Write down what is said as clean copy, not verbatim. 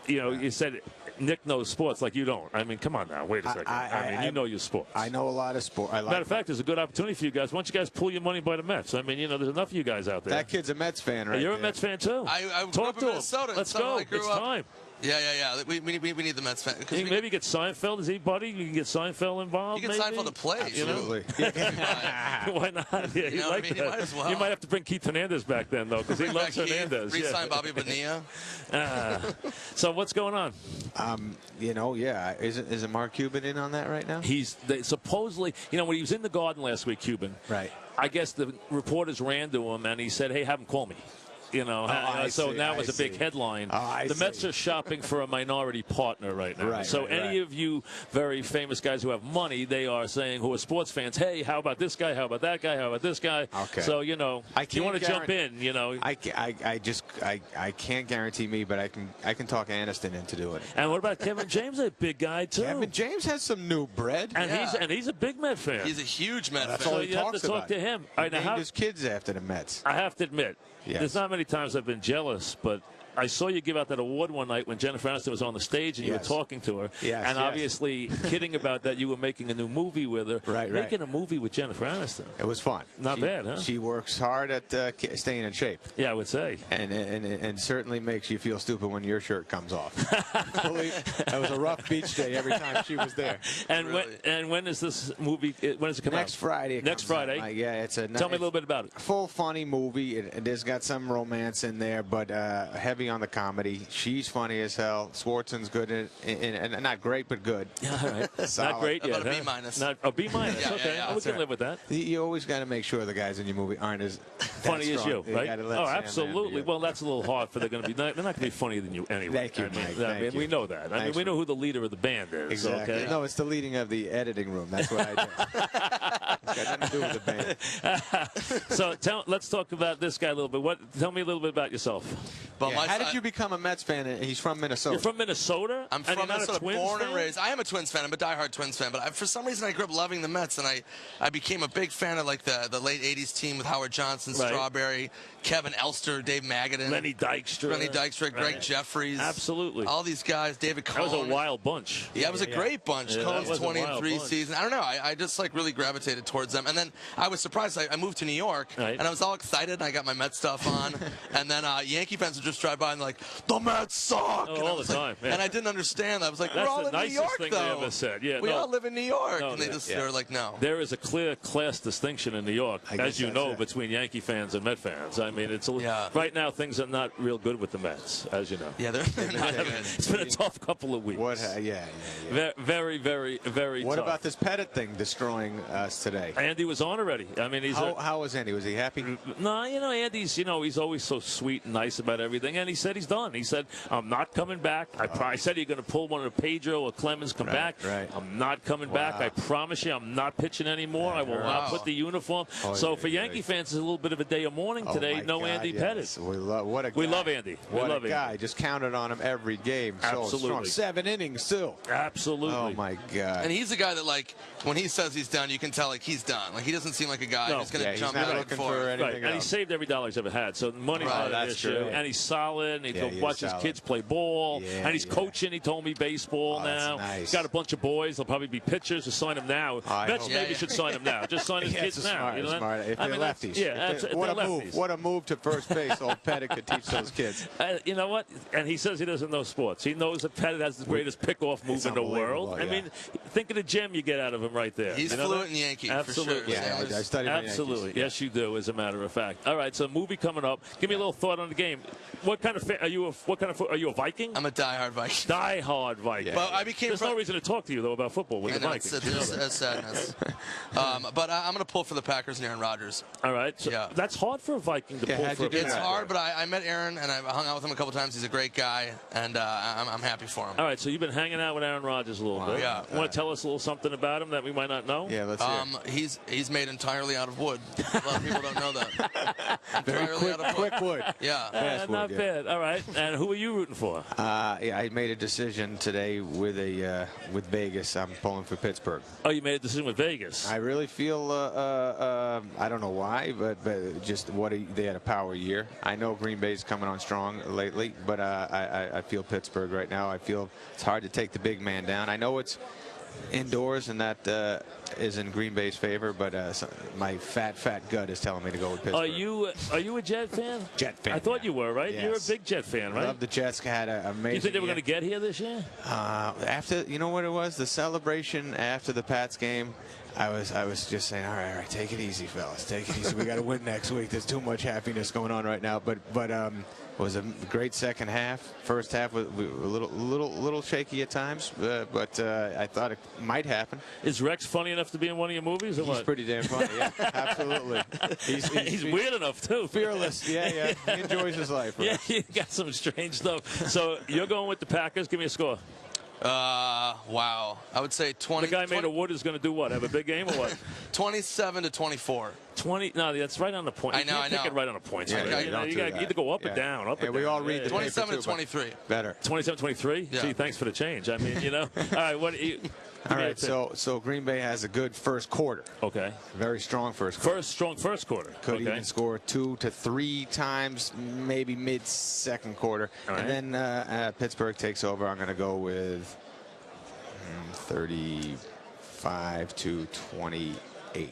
you said Nick knows sports like you don't. I mean, come on now. Wait a second. I mean, you know your sports. I know a lot of sport. Matter of fact, there's a good opportunity for you guys. Why don't you guys pull your money by the Mets? I mean, there's enough of you guys out there. That kid's a Mets fan, right? You're there. a Mets fan, too. I Talk to him. Minnesota. Let's go. It's time. Yeah. We need the Mets fan. You maybe get Seinfeld. Is he, buddy? You can get Seinfeld involved. You can Seinfeld to play. Absolutely. Why not? Yeah, you like that. You might as well. You might have to bring Keith Hernandez back then, though, because he loves Hernandez. Re-sign Bobby Bonilla. So what's going on? Isn't Mark Cuban in on that right now? Supposedly, when he was in the Garden last week, Cuban. Right. I guess the reporters ran to him and he said, "Hey, have him call me." So that was a big headline. The Mets are shopping for a minority partner right now. Any of you very famous guys who have money, they are saying, who are sports fans, hey, how about this guy? How about that guy? How about this guy? Okay. So, you want to jump in, I can't guarantee me, but I can talk Aniston into doing it. And what about Kevin James? A big guy, too. Kevin James has some new bread. And he's a big Met fan. He's a huge Met fan. That's all you have to talk to him. He named his kids after the Mets. I have to admit, there's not many times I've been jealous, but I saw you give out that award one night when Jennifer Aniston was on the stage and you were talking to her. And obviously kidding about that you were making a new movie with her. Making a movie with Jennifer Aniston. It was fun. Not bad, huh? She works hard at staying in shape. Yeah, I would say. And certainly makes you feel stupid when your shirt comes off. That was a rough beach day every time she was there. And when is this movie? When does it come out? Next Friday. Next Friday? Tell me a little bit about it. Full funny movie. There's got some romance in there, but heavy on the comedy. She's funny as hell. Swartson's good and not great, but good. Yeah, all right. Not great yet. About a B-minus. A B-minus. Okay, we can live with that. You always got to make sure the guys in your movie aren't as funny as you, right? Absolutely. Well, that's a little hard for they're going to be. They're not going to be funnier than you anyway. Thank you, Mike. We know that. I mean, we know who the leader of the band is. Exactly. Okay? No, it's the leading of the editing room. That's what I do. It's got nothing to do with the band. So let's talk about this guy a little bit. Tell me a little bit about yourself. How did you become a Mets fan? He's from Minnesota. You're from Minnesota? I'm from Minnesota, born and raised. I am a Twins fan. I'm a diehard Twins fan. But for some reason, I grew up loving the Mets, and I became a big fan of the late '80s team with Howard Johnson, Strawberry, Kevin Elster, Dave Magadan, Lenny Dykstra, Greg Jeffries. Absolutely. All these guys, David Cohn. That was a wild bunch. Yeah, it was a great bunch. Cohn's 20-3 bunch. season. I don't know. I just really gravitated towards them. And then I was surprised. I moved to New York, and I was all excited. And I got my Mets stuff on. And then Yankee fans would just drive by and they're like, the Mets suck! All the time. And I didn't understand. I was like, that's we're all the in New York, thing though. They ever said. Yeah, we all live in New York. And they were like, no. There is a clear class distinction in New York, as you know, between Yankee fans and Met fans. I mean, right now things are not real good with the Mets, as you know. Yeah, they're not good. It's been a tough couple of weeks. Very, very, very tough. What about this Pettit thing destroying us today? Andy was on already. I mean, how was Andy? Was he happy? No, Andy's, he's always so sweet and nice about everything. And he said he's done. He said, I'm not coming back. I said you're going to pull one of Pedro or Clemens come back. I'm not coming back. I promise you I'm not pitching anymore. I will not put the uniform. So for Yankee fans, it's a little bit of a day of mourning today. No Andy Pettit. We love Andy. What a guy. Just counted on him every game. Absolutely. 7 innings still. Absolutely. Oh, my God. And he's a guy that, when he says he's done, you can tell, he's done. He doesn't seem like a guy who's going to jump in looking for anything else. And he saved every dollar he's ever had. So money's not an issue. True. And he's solid. And he watches kids play ball. And he's coaching. He told me baseball now. Nice. He's got a bunch of boys. They'll probably be pitchers. Just sign him now. Mets maybe should sign him now. Just sign his kids now. Smart. If they're lefties. What a move to first base. Old Pettit could teach those kids. You know what? And he says he doesn't know sports. He knows that Pettit has the greatest pickoff move in the world. I mean, think of the gem you get out of him right there. He's fluent in Yankee. Absolutely. For sure. Yeah, I studied Absolutely. Yes, you do, as a matter of fact. All right, so movie coming up. Give me a little thought on the game. What kind of fan are you? Are you a Viking? I'm a diehard Viking. Diehard Viking. But I became. There's no reason to talk to you though about football with the Vikings. It's sadness. But I'm going to pull for the Packers and Aaron Rodgers. All right. So that's hard for a Viking to pull for. It's hard, but I met Aaron and I hung out with him a couple times. He's a great guy, and I'm happy for him. All right. So you've been hanging out with Aaron Rodgers a little bit. Yeah. Want to tell us a little something about him that we might not know? Yeah, let's hear. He's made entirely out of wood. A lot of people don't know that. Very quick wood. Yeah. Not bad. All right. And who are you rooting for? I made a decision today with Vegas. I'm pulling for Pittsburgh. Oh, you made a decision with Vegas. I really feel I don't know why, but just they had a power year. I know Green Bay's coming on strong lately, but I feel Pittsburgh right now. I feel it's hard to take the big man down. I know it's indoors, and that is in Green Bay's favor, but my fat gut is telling me to go with Pittsburgh. Are you a Jet fan? Jet fan. I thought you were, right? Yes. You're a big Jet fan, right? I love the Jets. Had an amazing. You think they were year. going to get here this year? After, you know what it was, the celebration after the Pats game. I was just saying, all right, take it easy, fellas, take it easy. We got to win next week. There's too much happiness going on right now. But it was a great second half. First half was a little shaky at times, but I thought it might happen. Is Rex funny enough to be in one of your movies, or He's what? pretty damn funny. Yeah, absolutely. He's weird enough too. Fearless. Yeah. He enjoys his life. Right? Yeah, you got some strange stuff. So you're going with the Packers. Give me a score. Wow. I would say 20. The guy made of wood is going to do what? Have a big game or what? 27-24. 20. No, that's right on the point. I know. You pick it right on the point. Yeah, Right? You got to either go up or down. Up or down. We all read the 27-23. Better. 27-23. Yeah. Gee, thanks for the change. I mean, All right. What? All right. So Green Bay has a good first quarter. Okay. Very strong first quarter. Strong first quarter. Could even score 2 to 3 times, maybe mid-second quarter. All right. And then Pittsburgh takes over. I'm going to go with 35 to 28.